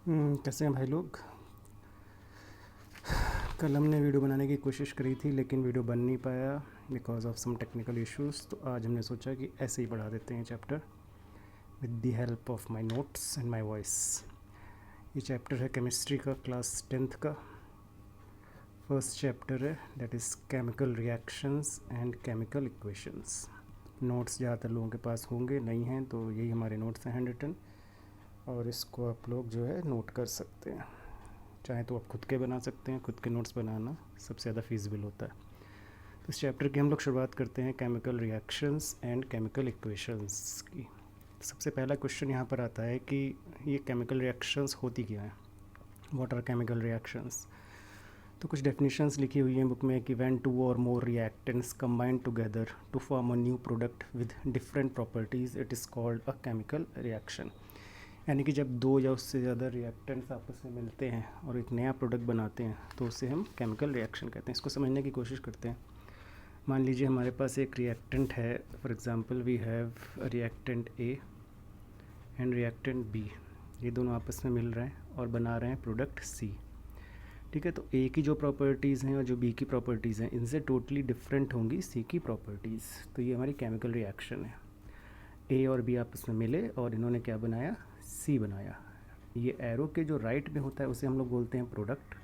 कैसे हैं भाई लोग। कल हमने वीडियो बनाने की कोशिश करी थी लेकिन वीडियो बन नहीं पाया because of some technical issues. तो आज हमने सोचा कि ऐसे ही पढ़ा देते हैं chapter with the help of my notes and my voice. ये चैप्टर है केमिस्ट्री का, क्लास 10th का फर्स्ट चैप्टर है, that is chemical reactions and chemical equations. Notes ज़्यादातर लोगों के पास होंगे, नहीं हैं तो यही हमारे नोट्स हैं हैंड रिटन, और इसको आप लोग जो है नोट कर सकते हैं। चाहे तो आप खुद के बना सकते हैं, खुद के नोट्स बनाना सबसे ज़्यादा फीसिबल होता है। तो इस चैप्टर की हम लोग शुरुआत करते हैं chemical reactions and chemical equations की। सबसे पहला क्वेश्चन यहाँ पर आता है कि ये केमिकल रिएक्शंस होती क्या हैं, व्हाट आर केमिकल रिएक्शंस। तो कुछ डेफिनेशंस लिखी हुई हैं बुक में कि when two or more reactants combine together to form a new product with different properties it is called a chemical reaction. यानी कि जब दो या उससे ज़्यादा रिएक्टेंट्स आपस में मिलते हैं और एक नया प्रोडक्ट बनाते हैं तो उसे हम केमिकल रिएक्शन कहते हैं। इसको समझने की कोशिश करते हैं। मान लीजिए हमारे पास एक रिएक्टेंट है, for example we have reactant A and reactant B. ये दोनों आपस में मिल रहे हैं और बना रहे हैं प्रोडक्ट सी। ठीक है, तो ए की जो प्रॉपर्टीज़ हैं और जो बी की प्रॉपर्टीज़ हैं इनसे टोटली डिफरेंट होंगी सी की प्रॉपर्टीज़। तो ये हमारी केमिकल रिएक्शन है। ए और बी आपस में मिले और इन्होंने क्या बनाया, सी बनाया। ये एरो के जो राइट में होता है उसे हम लोग बोलते हैं प्रोडक्ट,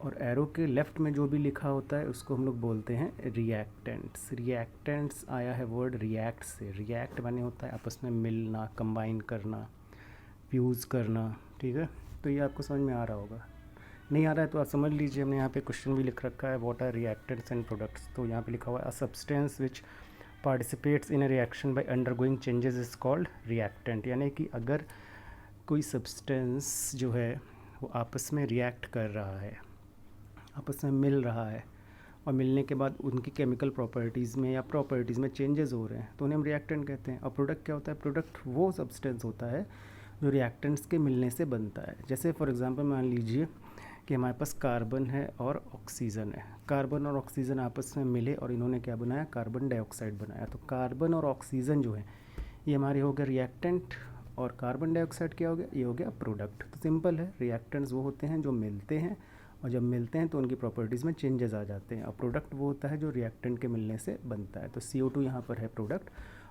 और एरो के लेफ़्ट में जो भी लिखा होता है उसको हम लोग बोलते हैं रिएक्टेंट्स। रिएक्टेंट्स आया है वर्ड रिएक्ट से। रिएक्ट माने होता है आपस में मिलना, कंबाइन करना, फ्यूज़ करना। ठीक है, तो ये आपको समझ में आ रहा होगा। नहीं आ रहा है तो आप समझ लीजिए, हमने यहाँ पे क्वेश्चन भी लिख रखा है what are reactants and products. तो यहाँ पे लिखा हुआ है a substance which participates in a reaction by undergoing changes is called reactant. यानी कि अगर कोई सब्सटेंस जो है वो आपस में रिएक्ट कर रहा है, आपस में मिल रहा है, और मिलने के बाद उनकी केमिकल प्रॉपर्टीज़ में या प्रॉपर्टीज़ में चेंजेस हो रहे हैं तो उन्हें हम रिएक्टेंट कहते हैं। और प्रोडक्ट क्या होता है, प्रोडक्ट वो सब्सटेंस होता है जो रिएक्टेंट्स के मिलने से बनता है। जैसे फॉर एग्जांपल मान लीजिए कि हमारे पास कार्बन है और ऑक्सीजन है। कार्बन और ऑक्सीजन आपस में मिले और इन्होंने क्या बनाया, कार्बन डाइऑक्साइड बनाया। तो कार्बन और ऑक्सीजन जो है ये हमारे हो गए रिएक्टेंट, और कार्बन डाइऑक्साइड क्या हो गया, ये हो गया प्रोडक्ट। तो सिंपल है, रिएक्टेंट्स वो होते हैं जो मिलते हैं और जब मिलते हैं तो उनकी प्रॉपर्टीज़ में चेंजेस आ जाते हैं, और प्रोडक्ट वो होता है जो रिएक्टेंट के मिलने से बनता है। तो CO2 यहाँ पर है प्रोडक्ट,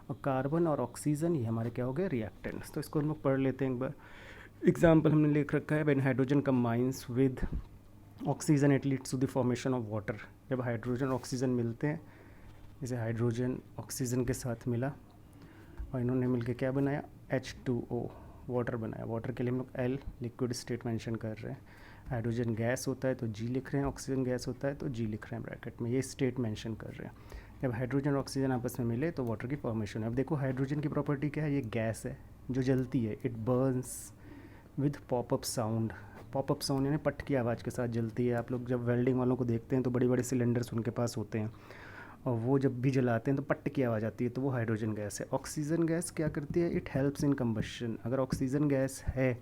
और कार्बन और ऑक्सीजन ये हमारे क्या हो गए, रिएक्टेंट्स। तो इसको हम लोग पढ़ लेते हैं एक बार। एग्जाम्पल हमने लिख रखा है when hydrogen combines with oxygen it leads to the formation of water. जब हाइड्रोजन ऑक्सीजन मिलते हैं, जैसे हाइड्रोजन ऑक्सीजन के साथ मिला और इन्होंने मिलकर क्या बनाया, H2O, वाटर बनाया। वाटर के लिए हम लोग L लिक्विड स्टेट मेंशन कर रहे हैं। हाइड्रोजन गैस होता है तो G लिख रहे हैं, ऑक्सीजन गैस होता है तो G लिख रहे हैं ब्रैकेट में, ये स्टेट मेंशन कर रहे हैं। जब हाइड्रोजन और ऑक्सीजन आपस में मिले तो वाटर की फॉर्मेशन है। अब देखो हाइड्रोजन की प्रॉपर्टी क्या है, ये गैस है जो जलती है, it Burns with popup sound. Popup sound यानी पट की आवाज़ के साथ जलती है। आप लोग जब वेल्डिंग वालों को देखते हैं तो बड़ी बड़ी सिलेंडर्स उनके पास होते हैं, और वो जब भी जलाते हैं तो पट की आवाज़ आती है, तो वो हाइड्रोजन गैस है। ऑक्सीजन गैस क्या करती है, इट हेल्प्स इन कंबशन। अगर ऑक्सीजन गैस है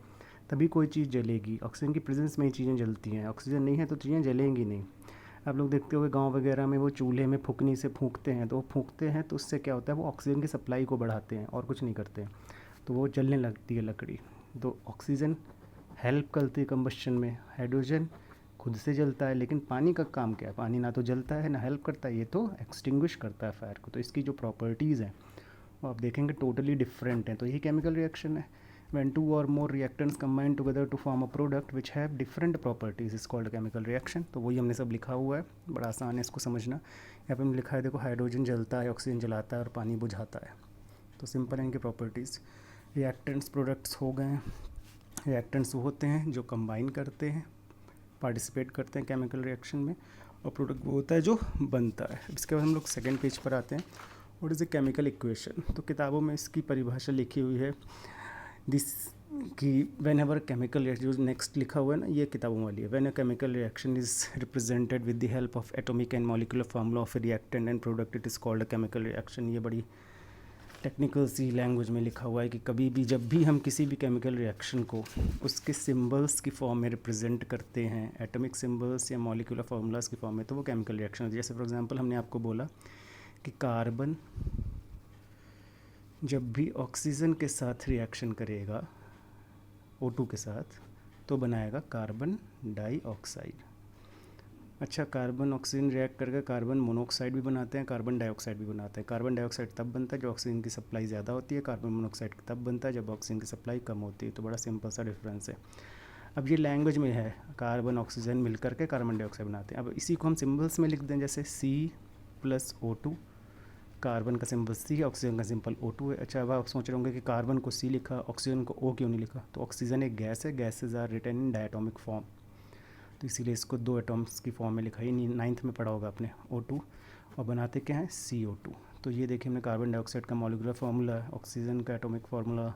तभी कोई चीज़ जलेगी, ऑक्सीजन की प्रेजेंस में ही चीज़ें जलती हैं। ऑक्सीजन नहीं है तो चीज़ें जलेंगी नहीं। आप लोग देखते होंगे गांव वगैरह में वो चूल्हे में फूकनी से फूंकते हैं, तो वो फूंकते हैं तो उससे क्या होता है, वो ऑक्सीजन की सप्लाई को बढ़ाते हैं और कुछ नहीं करते हैं, तो वो जलने लगती है लकड़ी। तो ऑक्सीजन हेल्प करती है कंबशन में, हाइड्रोजन खुद से जलता है। लेकिन पानी का काम क्या है, पानी ना तो जलता है ना हेल्प करता है, ये तो एक्सटिंग्विश करता है फायर को। तो इसकी जो प्रॉपर्टीज़ हैं वो आप देखेंगे टोटली डिफरेंट हैं। तो यही केमिकल रिएक्शन है। When two or more reactants combine together to form a product which have different properties is called chemical reaction. तो वही हमने सब लिखा हुआ है, बड़ा आसान है इसको समझना। यहाँ पे हमने लिखा है, देखो हाइड्रोजन जलता है, ऑक्सीजन जलाता है और पानी बुझाता है। तो सिंपल है इनकी प्रॉपर्टीज़। रिएक्टेंट्स प्रोडक्ट्स हो गए। रिएक्टेंट्स वो होते हैं जो कंबाइन करते हैं, पार्टिसिपेट करते हैं केमिकल रिएक्शन में, और प्रोडक्ट वो होता है जो बनता है। इसके बाद हम लोग सेकेंड पेज पर आते हैं, what is a chemical equation. तो किताबों में इसकी परिभाषा लिखी हुई है दिस कि वेन एवर केमिकल रिएक्शन, जो नेक्स्ट लिखा हुआ है ना ये किताबों वाली है, when a chemical reaction is represented with the help of atomic and molecular formula of reactant and product it is called a chemical reaction. ये बड़ी टेक्निकल सी लैंग्वेज में लिखा हुआ है कि कभी भी जब भी हम किसी भी केमिकल रिएक्शन को उसके सिंबल्स की फॉर्म में रिप्रेजेंट करते हैं, एटॉमिक सिंबल्स या मॉलिक्यूलर फार्मूलाज की फॉर्म में, तो वो केमिकल रिएक्शन होती है। जैसे फॉर एग्जांपल हमने आपको बोला कि कार्बन जब भी ऑक्सीजन के साथ रिएक्शन करेगा O2 के साथ तो बनाएगा कार्बन डाइऑक्साइड। अच्छा, कार्बन ऑक्सीजन रिएक्ट करके कार्बन मोनोऑक्साइड भी बनाते हैं, कार्बन डाइऑक्साइड भी बनाते हैं। कार्बन डाइऑक्साइड तब बनता है जब ऑक्सीजन की सप्लाई ज़्यादा होती है, कार्बन मोनोऑक्साइड तब बनता है जब ऑक्सीजन की सप्लाई कम होती है। तो बड़ा सिंपल सा डिफरेंस है। अब ये लैंग्वेज में है, कार्बन ऑक्सीजन मिल करके कार्बन डाइऑक्साइड बनाते हैं। अब इसी को हम सिम्बल्स में लिख दें, जैसे C+O2, कार्बन का सिंबल C, ऑक्सीजन का सिंबल O2 है। अच्छा, अब आप सोच रहे होंगे कि कार्बन को C लिखा, ऑक्सीजन को O क्यों नहीं लिखा? तो ऑक्सीजन एक गैस है, gases are written in diatomic form, तो इसीलिए इसको 2 एटॉम्स की फॉर्म में लिखा ही नहीं। 9th में पढ़ा होगा आपने O2, और बनाते क्या है CO2। तो ये देखिए हमने कार्बन डाइऑक्साइड का मॉलिक्यूलर फार्मूला, ऑक्सीजन का एटॉमिक फार्मूला,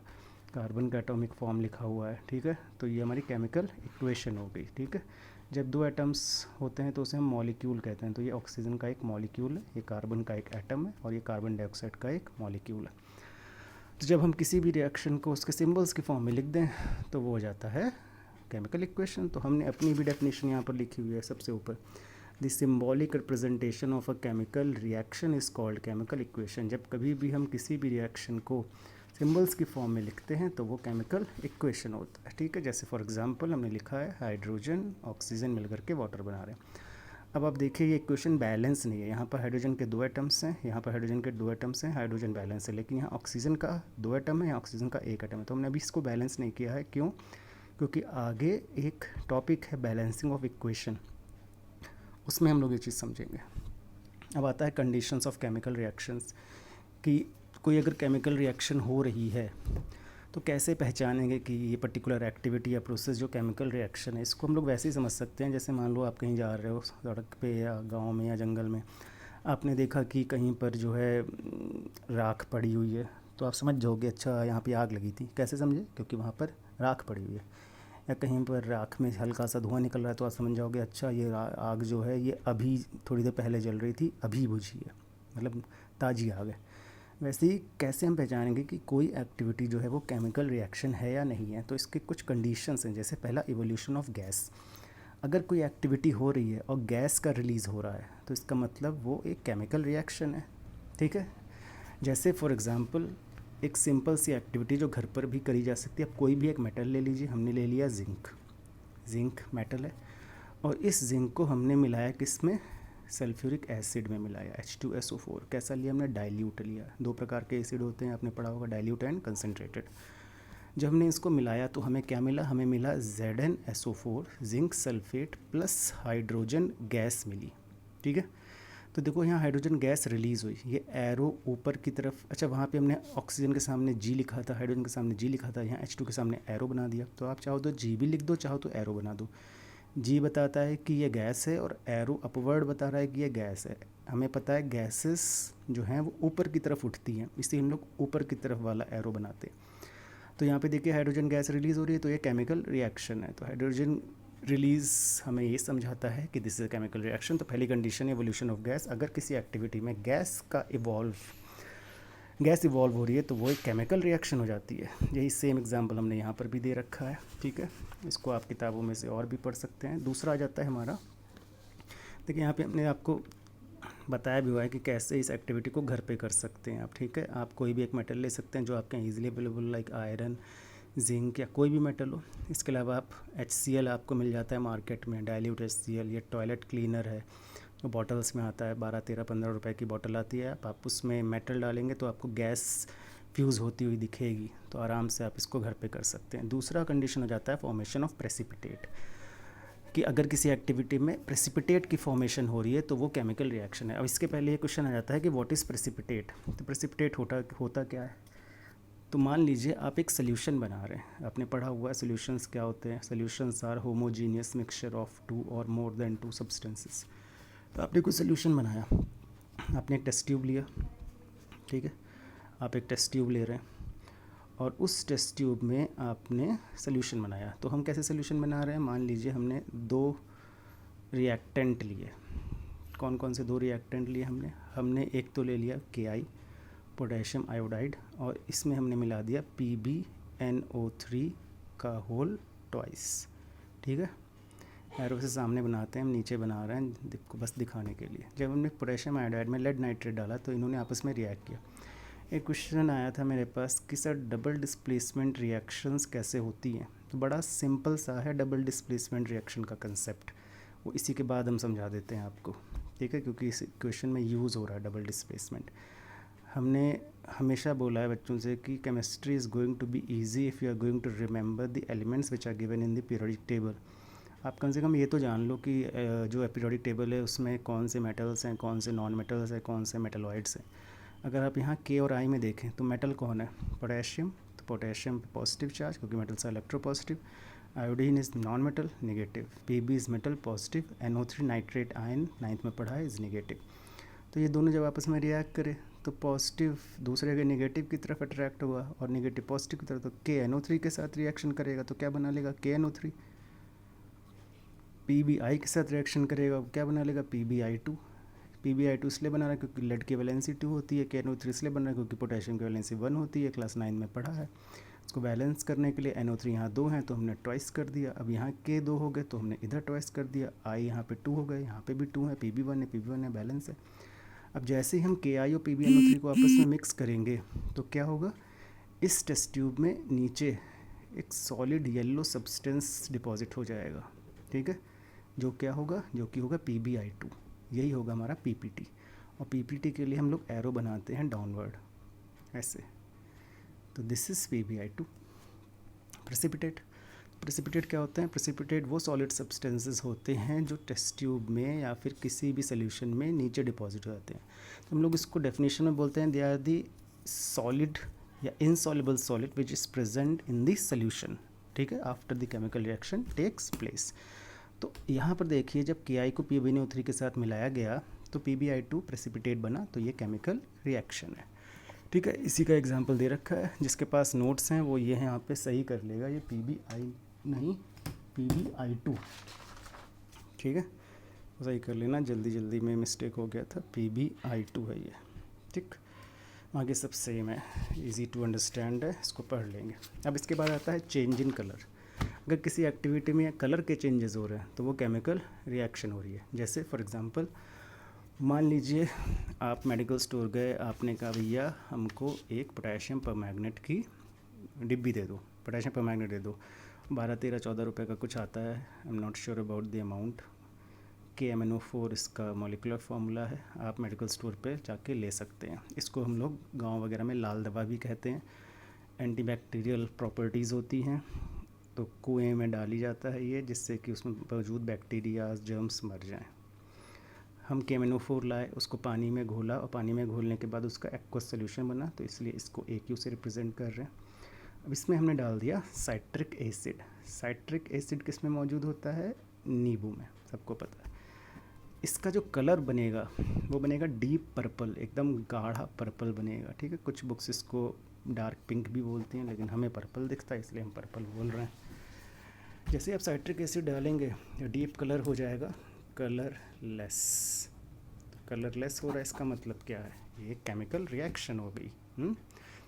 कार्बन का एटॉमिक फॉर्म लिखा हुआ है, ठीक है। तो ये हमारी केमिकल इक्वेशन हो गई, ठीक है। जब 2 एटम्स होते हैं तो उसे हम मॉलिक्यूल कहते हैं। तो ये ऑक्सीजन का एक मॉलिक्यूल है, ये कार्बन का एक एटम है, और ये कार्बन डाइऑक्साइड का एक मॉलिक्यूल है। तो जब हम किसी भी रिएक्शन को उसके सिंबल्स की फॉर्म में लिख दें तो वो हो जाता है केमिकल इक्वेशन। तो हमने अपनी भी डेफिनेशन यहाँ पर लिखी हुई है सबसे ऊपर, the symbolic representation of a chemical reaction is called chemical equation. जब कभी भी हम किसी भी रिएक्शन को सिंबल्स की फॉर्म में लिखते हैं तो वो केमिकल इक्वेशन होता है, ठीक है। जैसे फॉर एग्जांपल हमने लिखा है हाइड्रोजन ऑक्सीजन मिलकर के वाटर बना रहे हैं। अब आप देखिए ये इक्वेशन बैलेंस नहीं है। यहाँ पर हाइड्रोजन के 2 एटम्स हैं, यहाँ पर हाइड्रोजन के 2 एटम्स हैं, हाइड्रोजन बैलेंस है। लेकिन यहाँ ऑक्सीजन का 2 एटम है, यहाँ ऑक्सीजन का 1 एटम है। तो हमने अभी इसको बैलेंस नहीं किया है। क्यों? क्योंकि आगे एक टॉपिक है बैलेंसिंग ऑफ इक्वेशन, उसमें हम लोग ये चीज़ समझेंगे। अब आता है कंडीशंस ऑफ केमिकल रिएक्शंस, कि कोई अगर केमिकल रिएक्शन हो रही है तो कैसे पहचानेंगे कि ये पर्टिकुलर एक्टिविटी या प्रोसेस जो केमिकल रिएक्शन है। इसको हम लोग वैसे ही समझ सकते हैं, जैसे मान लो आप कहीं जा रहे हो सड़क पे या गांव में या जंगल में, आपने देखा कि कहीं पर जो है राख पड़ी हुई है, तो आप समझ जाओगे अच्छा यहाँ पे आग लगी थी। कैसे समझे? क्योंकि वहाँ पर राख पड़ी हुई है। या कहीं पर राख में हल्का सा धुआं निकल रहा है तो आप समझ जाओगे अच्छा ये आग जो है ये अभी थोड़ी देर पहले जल रही थी, अभी बुझी है, मतलब ताज़ी आग है। वैसे ही कैसे हम पहचानेंगे कि कोई एक्टिविटी जो है वो केमिकल रिएक्शन है या नहीं है? तो इसके कुछ कंडीशंस हैं। जैसे पहला, इवोल्यूशन ऑफ गैस। अगर कोई एक्टिविटी हो रही है और गैस का रिलीज़ हो रहा है तो इसका मतलब वो एक केमिकल रिएक्शन है, ठीक है। जैसे फॉर एग्ज़ाम्पल एक सिंपल सी एक्टिविटी जो घर पर भी करी जा सकती है। आप कोई भी एक मेटल ले लीजिए, हमने ले लिया जिंक, जिंक मेटल है, और इस जिंक को हमने मिलाया किस में? सल्फ्यूरिक एसिड में मिलाया, H2SO4। कैसा लिया हमने? डाइल्यूट लिया। 2 प्रकार के एसिड होते हैं, आपने पढ़ा होगा, डाइल्यूट एंड कंसनट्रेटेड। जब हमने इसको मिलाया तो हमें क्या मिला? हमें मिला ZnSO4, zinc sulphate plus hydrogen gas मिली, ठीक है। तो देखो यहाँ हाइड्रोजन गैस रिलीज़ हुई, ये एरो ऊपर की तरफ। अच्छा, वहाँ पे हमने ऑक्सीजन के सामने G लिखा था, हाइड्रोजन के सामने G लिखा था, यहाँ H2 के सामने एरो बना दिया। तो आप चाहो तो G भी लिख दो, चाहो तो एरो बना दो। G बताता है कि ये गैस है और एरो अपवर्ड बता रहा है कि ये गैस है। हमें पता है गैसेस जो हैं वो ऊपर की तरफ उठती हैं, इसलिए हम लोग ऊपर की तरफ वाला एरो बनाते हैं। तो यहाँ पे देखिए हाइड्रोजन गैस रिलीज़ हो रही है, तो ये केमिकल रिएक्शन है। तो हाइड्रोजन रिलीज़ हमें ये समझाता है कि this is a chemical reaction. तो पहली कंडीशन, एवोल्यूशन ऑफ गैस। अगर किसी एक्टिविटी में गैस इवॉल्व हो रही है तो वो एक केमिकल रिएक्शन हो जाती है। यही सेम एग्जांपल हमने यहाँ पर भी दे रखा है, ठीक है। इसको आप किताबों में से और भी पढ़ सकते हैं। दूसरा आ जाता है हमारा, देखिए यहाँ पे हमने आपको बताया भी हुआ है कि कैसे इस एक्टिविटी को घर पे कर सकते हैं आप, ठीक है। आप कोई भी एक मेटल ले सकते हैं जो आपके यहाँ easily available, like iron, zinc या कोई भी मेटल हो। इसके अलावा आप HCl आपको मिल जाता है मार्केट में, डाइल्यूट HCl। ये टॉयलेट क्लीनर है, जो बॉटल्स में आता है, 12, 13, 15 रुपए की बॉटल आती है। आप उसमें मेटल डालेंगे तो आपको गैस फ्यूज़ होती हुई दिखेगी, तो आराम से आप इसको घर पे कर सकते हैं। दूसरा कंडीशन हो जाता है फॉर्मेशन ऑफ प्रेसिपिटेट, कि अगर किसी एक्टिविटी में प्रेसिपिटेट की फॉर्मेशन हो रही है तो वो केमिकल रिएक्शन है। अब इसके पहले ये क्वेश्चन आ जाता है कि व्हाट इज़ प्रेसिपिटेट। तो प्रेसिपिटेट होता क्या है? तो मान लीजिए आप एक सोल्यूशन बना रहे हैं, आपने पढ़ा हुआ है सोल्यूशंस क्या होते हैं। Solutions are homogeneous mixture of 2 और मोर देन 2 सब्सटेंसेस। तो आपने कोई सोल्यूशन बनाया, आपने एक टेस्ट ट्यूब लिया, ठीक है। आप एक टेस्ट ट्यूब ले रहे हैं और उस टेस्ट ट्यूब में आपने सोल्यूशन बनाया। तो हम कैसे सोल्यूशन बना रहे हैं? मान लीजिए हमने 2 रिएक्टेंट लिए। कौन कौन से 2 रिएक्टेंट लिए हमने एक तो ले लिया Ki, पोटेशियम आयोडाइड, और इसमें हमने मिला दिया PbNO3 का होल ट्वाइस, ठीक है। एरो से सामने बनाते हैं, हम नीचे बना रहे हैं बस दिखाने के लिए। जब हमने पोटेशियम आयोडाइड में लेड नाइट्रेट डाला तो इन्होंने आपस में रिएक्ट किया। एक क्वेश्चन आया था मेरे पास कि सर डबल डिस्प्लेसमेंट रिएक्शंस कैसे होती हैं। तो बड़ा सिंपल सा है डबल डिस्प्लेसमेंट रिएक्शन का कंसेप्ट, वो इसी के बाद हम समझा देते हैं आपको, ठीक है, क्योंकि इस क्वेश्चन में यूज़ हो रहा है डबल डिस्प्लेसमेंट। हमने हमेशा बोला है बच्चों से कि chemistry is going to be easy if you are going to remember the elements which are given in the periodic table. आप कम से कम ये तो जान लो कि जो पीरियोडिक टेबल है उसमें कौन से मेटल्स हैं, कौन से नॉन मेटल्स हैं, कौन से मेटलॉइड्स हैं। अगर आप यहाँ के और आई में देखें तो मेटल कौन है, पोटेशियम, तो पोटेशियम पे पॉजिटिव चार्ज क्योंकि metals are electropositive. Iodine is non metal, negative. PB is metal, positive. NO3 nitrate ion 9th में पढ़ा है, इज़ नेगेटिव। तो ये दोनों जब आपस में रिएक्ट करें तो पॉजिटिव दूसरे के नेगेटिव की तरफ अट्रैक्ट हुआ और नेगेटिव पॉजिटिव की तरफ, तो KNO3 के साथ रिएक्शन करेगा तो क्या बना लेगा, KNO3। PBI के साथ रिएक्शन करेगा क्या बना लेगा, PBI2। PBI2 इसलिए बना रहा है क्योंकि लेड की वैलेंसी 2 होती है। KNO3 इसलिए बन रहा है क्योंकि पोटेशियम की वैलेंसी 1 होती है, क्लास 9 में पढ़ा है। इसको बैलेंस करने के लिए NO3 यहाँ 2 हैं तो हमने ट्वाइस कर दिया। अब यहाँ K 2 हो गए तो हमने इधर ट्वाइस कर दिया। I यहाँ पे 2 हो गए, यहाँ पे भी 2 है, PB1 है, PB1 है, बैलेंस है। अब जैसे ही हम KI और PbNO3 को आपस में मिक्स करेंगे तो क्या होगा, इस टेस्ट ट्यूब में नीचे एक सॉलिड येलो सब्सटेंस डिपॉजिट हो जाएगा, ठीक है, जो क्या होगा, जो कि होगा PbI2। यही होगा हमारा PPT। और PPT के लिए हम लोग एरो बनाते हैं डाउनवर्ड ऐसे। तो this is PbI2। Precipitate, precipitate क्या होते हैं, प्रेसिपिटेट वो सॉलिड सब्सटेंसेस होते हैं जो टेस्ट ट्यूब में या फिर किसी भी सोल्यूशन में नीचे डिपॉजिट हो जाते हैं। तो हम लोग इसको डेफिनेशन में बोलते हैं दे आर दी सॉलिड या insoluble solid which is present in the solution, ठीक है, after the chemical reaction takes place. तो यहाँ पर देखिए जब KI को PbNO3 के साथ मिलाया गया तो PbI2 प्रेसिपिटेट बना, तो ये केमिकल रिएक्शन है, ठीक है। इसी का एग्जांपल दे रखा है, जिसके पास नोट्स हैं वो ये हैं, यहाँ पे सही कर लेगा, ये PBI नहीं PbI2, ठीक है, सही कर लेना, जल्दी जल्दी में मिस्टेक हो गया था, PbI2 है ये, ठीक। आगे सब सेम है, इजी टू अंडरस्टैंड है, इसको पढ़ लेंगे। अब इसके बाद आता है चेंज इन कलर। अगर किसी एक्टिविटी में कलर के चेंजेस हो रहे हैं तो वो केमिकल रिएक्शन हो रही है। जैसे फॉर एग्जांपल मान लीजिए आप मेडिकल स्टोर गए, आपने कहा भैया हमको एक पोटेशियम परमैंगनेट की डिब्बी दे दो, पोटेशियम परमैंगनेट दे दो, 12, 13, 14 रुपये का कुछ आता है, I am not sure about the amount. KMNO4 इसका मॉलिकुलर फार्मूला है, आप मेडिकल स्टोर पे जाके ले सकते हैं। इसको हम लोग गांव वगैरह में लाल दवा भी कहते हैं। एंटीबैक्टीरियल प्रॉपर्टीज़ होती हैं, तो कुएं में डाली जाता है ये, जिससे कि उसमें मौजूद बैक्टीरिया जर्म्स मर जाएं। हम KMNO4 लाए, उसको पानी में घोला और पानी में घोलने के बाद उसका एक्वस सोल्यूशन बना, तो इसलिए इसको AQ से रिप्रेजेंट कर रहे हैं। अब इसमें हमने डाल दिया साइट्रिक एसिड। साइट्रिक एसिड किस में मौजूद होता है, नींबू में, सबको पता है। इसका जो कलर बनेगा वो बनेगा डीप पर्पल, एकदम गाढ़ा पर्पल बनेगा, ठीक है। कुछ बुक्स इसको डार्क पिंक भी बोलती हैं, लेकिन हमें पर्पल दिखता है इसलिए हम पर्पल बोल रहे हैं। जैसे आप साइट्रिक एसिड डालेंगे डीप कलर हो जाएगा कलरलेस। कलरलेस हो रहा है, इसका मतलब क्या है, ये केमिकल रिएक्शन हो गई।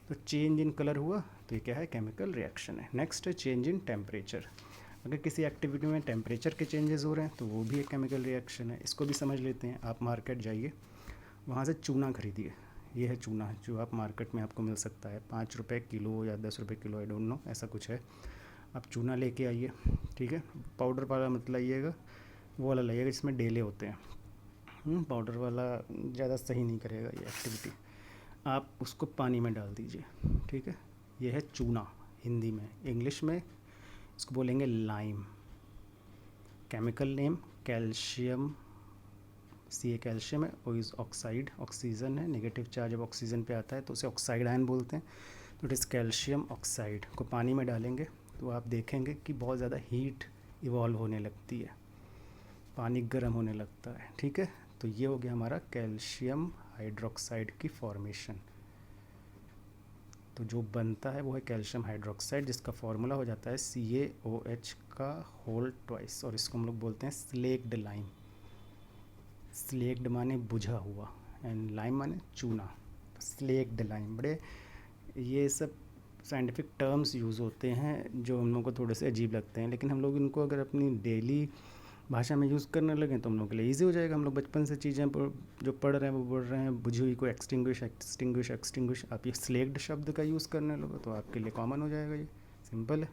तो चेंज इन कलर हुआ तो ये क्या है, केमिकल रिएक्शन है। नेक्स्ट है चेंज इन टेम्परेचर। अगर किसी एक्टिविटी में टेम्परेचर के चेंजेस हो रहे हैं तो वो भी एक केमिकल रिएक्शन है। इसको भी समझ लेते हैं। आप मार्केट जाइए, वहाँ से चूना खरीदिए, ये है चूना जो आप मार्केट में आपको मिल सकता है 5 रुपये किलो या 10 रुपये किलो, आई डोंट नो, ऐसा कुछ है। आप चूना लेके आइए, ठीक है, पाउडर वाला मत लाइएगा, वो वाला लाइएगा जिसमें डेले होते हैं। पाउडर वाला ज़्यादा सही नहीं करेगा ये एक्टिविटी। आप उसको पानी में डाल दीजिए, ठीक है। ये है चूना हिंदी में, इंग्लिश में इसको बोलेंगे lime. Chemical name calcium, Ca calcium है, O इज़ ऑक्साइड, ऑक्सीजन है, नेगेटिव चार्ज जब ऑक्सीजन पे आता है तो उसे ऑक्साइड आयन बोलते हैं। तो इट इज़ कैल्शियम ऑक्साइड को पानी में डालेंगे तो आप देखेंगे कि बहुत ज़्यादा हीट इवॉल्व होने लगती है, पानी गर्म होने लगता है, ठीक है। तो ये हो गया हमारा कैल्शियम हाइड्रोक्साइड की फॉर्मेशन। तो जो बनता है वो है कैल्शियम हाइड्रोक्साइड, जिसका फॉर्मूला हो जाता है CaOH का होल ट्वाइस, और इसको हम लोग बोलते हैं स्लेक्ड लाइम। स्लेक्ड माने बुझा हुआ एंड लाइम माने चूना, स्लेक्ड लाइम। बड़े ये सब साइंटिफिक टर्म्स यूज़ होते हैं जो हम लोग को थोड़े से अजीब लगते हैं, लेकिन हम लोग इनको अगर अपनी डेली भाषा में यूज़ करने लगे तो हम लोग के लिए ईजी हो जाएगा। हम लोग बचपन से चीज़ें जो पढ़ रहे हैं वो बोल रहे हैं, बुझी हुई को एक्सटिंग्विश, आप ये स्लेक्ड शब्द का यूज़ करने लगो तो आपके लिए कॉमन हो जाएगा, ये सिंपल है।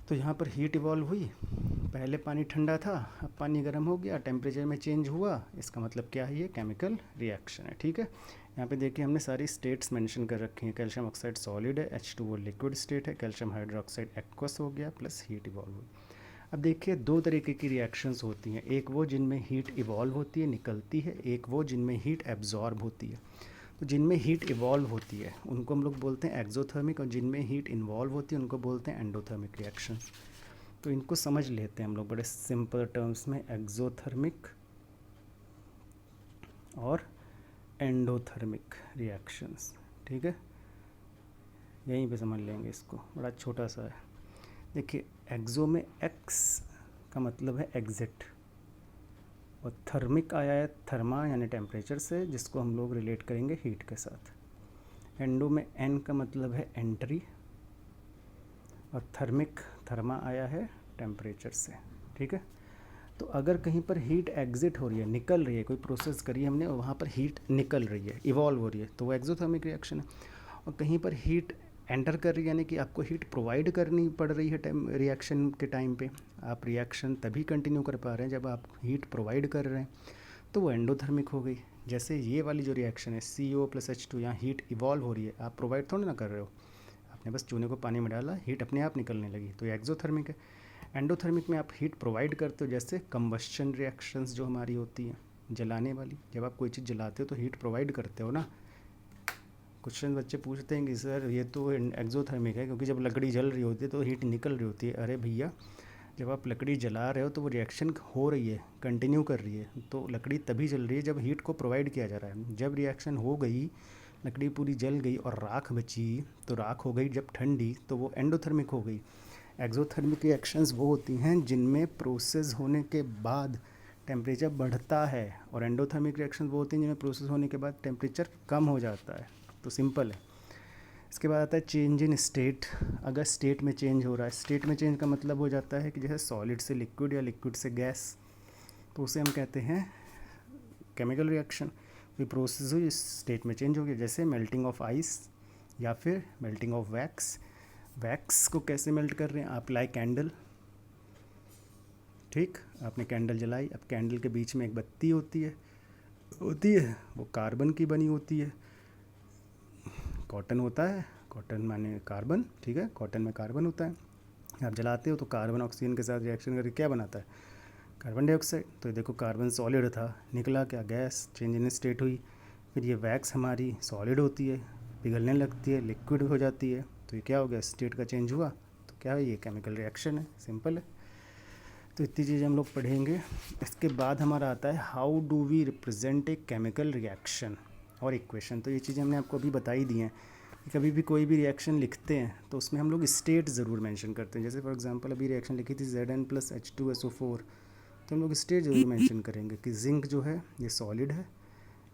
तो यहाँ पर हीट इवॉल्व हुई, पहले पानी ठंडा था, अब पानी गर्म हो गया, टेम्परेचर में चेंज हुआ, इसका मतलब क्या है, ये केमिकल रिएक्शन है। ठीक है, यहाँ पे देखिए हमने सारी स्टेट्स मेंशन कर रखी हैं। कैल्शियम ऑक्साइड सॉलिड है, H2O लिक्विड स्टेट है, कैल्शियम हाइड्रोक्साइड एक्वस हो गया, प्लस हीट इवॉल्व हुई। अब देखिए दो तरीके की रिएक्शंस होती हैं, एक वो जिनमें हीट इवॉल्व होती है, निकलती है, एक वो जिनमें हीट एब्जॉर्ब होती है। तो जिनमें हीट इवॉल्व होती है उनको हम लोग बोलते हैं एक्सोथर्मिक, और जिनमें हीट इन्वॉल्व होती है उनको बोलते हैं एंडोथर्मिक रिएक्शन। तो इनको समझ लेते हैं हम लोग बड़े सिंपल टर्म्स में, एक्सोथर्मिक और एंडोथर्मिक रिएक्शंस। ठीक है, यहीं पे समझ लेंगे इसको, बड़ा छोटा सा है। देखिए एक्सो में एक्स का मतलब है एग्जिट, और थर्मिक आया है थर्मा यानी टेम्परेचर से, जिसको हम लोग रिलेट करेंगे हीट के साथ। एंडो में एन का मतलब है एंट्री, और थर्मिक थर्मा आया है टेम्परेचर से। ठीक है, तो अगर कहीं पर हीट एग्जिट हो रही है, निकल रही है, कोई प्रोसेस करी हमने और वहाँ पर हीट निकल रही है, इवॉल्व हो रही है, तो वो एक्सोथर्मिक रिएक्शन है। और कहीं पर हीट एंटर कर रही है, यानी कि आपको हीट प्रोवाइड करनी पड़ रही है रिएक्शन के टाइम पे, आप रिएक्शन तभी कंटिन्यू कर पा रहे हैं जब आप हीट प्रोवाइड कर रहे हैं, तो वो एंडोथर्मिक हो गई। जैसे ये वाली जो रिएक्शन है CO+H2, यहाँ हीट इवॉल्व हो रही है, आप प्रोवाइड थोड़ी ना कर रहे हो, आपने बस चूने को पानी में डाला, हीट अपने आप निकलने लगी, तो ये एक्सोथर्मिक है। एंडोथर्मिक में आप हीट प्रोवाइड करते हो, जैसे कंबस्शन रिएक्शंस जो हमारी होती हैं, जलाने वाली, जब आप कोई चीज़ जलाते हो तो हीट प्रोवाइड करते हो ना। क्वेश्चन बच्चे पूछते हैं कि सर ये तो एक्सोथर्मिक है, क्योंकि जब लकड़ी जल रही होती है तो हीट निकल रही होती है। अरे भैया, जब आप लकड़ी जला रहे हो तो वो रिएक्शन हो रही है, कंटिन्यू कर रही है, तो लकड़ी तभी जल रही है जब हीट को प्रोवाइड किया जा रहा है। जब रिएक्शन हो गई, लकड़ी पूरी जल गई और राख बची, तो राख हो गई जब ठंडी, तो वो एंडोथर्मिक हो गई। एक्सोथर्मिक रिएक्शंस वो होती हैं जिनमें प्रोसेस होने के बाद टेम्परेचर बढ़ता है, और एंडोथर्मिक रिएक्शन वो होती हैं जिनमें प्रोसेस होने के बाद टेम्परेचर कम हो जाता है। तो सिंपल है। इसके बाद आता है चेंज इन स्टेट। अगर स्टेट में चेंज हो रहा है, स्टेट में चेंज का मतलब हो जाता है कि जैसे सॉलिड से लिक्विड या लिक्विड से गैस, तो उसे हम कहते हैं केमिकल रिएक्शन। कोई प्रोसेस हुई, स्टेट में चेंज हो गया, जैसे मेल्टिंग ऑफ आइस या फिर मेल्टिंग ऑफ वैक्स। वैक्स को कैसे मेल्ट कर रहे हैं आप, लाइक कैंडल। ठीक, आपने कैंडल जलाई, अब कैंडल के बीच में एक बत्ती होती है वो कार्बन की बनी होती है। कॉटन होता है, कॉटन माने कार्बन, ठीक है, कॉटन में कार्बन होता है। आप जलाते हो तो कार्बन ऑक्सीजन के साथ रिएक्शन करके क्या बनाता है, कार्बन डाइऑक्साइड। तो देखो कार्बन सॉलिड था, निकला क्या, गैस, चेंज इन स्टेट हुई। फिर ये वैक्स हमारी सॉलिड होती है, पिघलने लगती है, लिक्विड हो जाती है, तो ये क्या हो गया, स्टेट का चेंज हुआ, तो क्या है, ये केमिकल रिएक्शन है, सिंपल है। तो इतनी चीज़ें हम लोग पढ़ेंगे। इसके बाद हमारा आता है how do we represent a chemical reaction और इक्वेशन। तो ये चीज़ें हमने आपको अभी बताई दी हैं कि कभी भी कोई भी रिएक्शन लिखते हैं तो उसमें हम लोग स्टेट ज़रूर मेंशन करते हैं। जैसे फॉर एग्जांपल अभी रिएक्शन लिखी थी Zn+H2SO4, तो हम लोग स्टेट ज़रूर मेंशन करेंगे कि जिंक जो है ये सॉलिड है,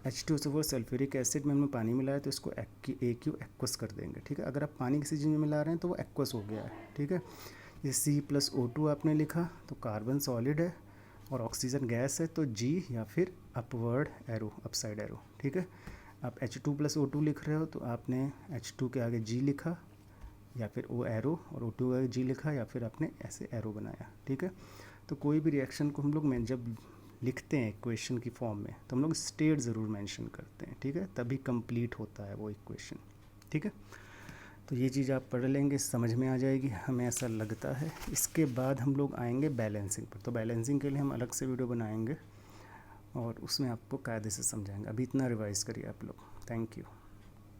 H2SO4 सल्फ्यूरिक एसिड में हमने पानी मिलाया तो इसको AQ एक्वस कर देंगे। ठीक है, अगर आप पानी किसी चीज़ में मिला रहे हैं तो वो एक्वस हो गया है। ठीक है, ये C+O2 आपने लिखा तो कार्बन सॉलिड है और ऑक्सीजन गैस है, तो G या फिर अपवर्ड एरो, अपसाइड एरो। ठीक है, आप H2+O2 लिख रहे हो तो आपने H2 के आगे G लिखा या फिर O एरो, और O2 के आगे G लिखा या फिर आपने ऐसे एरो बनाया। ठीक है, तो कोई भी रिएक्शन को हम लोग जब लिखते हैं इक्वेशन की फॉर्म में तो हम लोग स्टेट ज़रूर मेंशन करते हैं। ठीक है, तभी कंप्लीट होता है वो इक्वेशन। ठीक है, तो ये चीज़ आप पढ़ लेंगे, समझ में आ जाएगी, हमें ऐसा लगता है। इसके बाद हम लोग आएंगे बैलेंसिंग पर। तो बैलेंसिंग के लिए हम अलग से वीडियो बनाएंगे और उसमें आपको कायदे से समझाएंगे। अभी इतना रिवाइज़ करिए आप लोग। Thank you.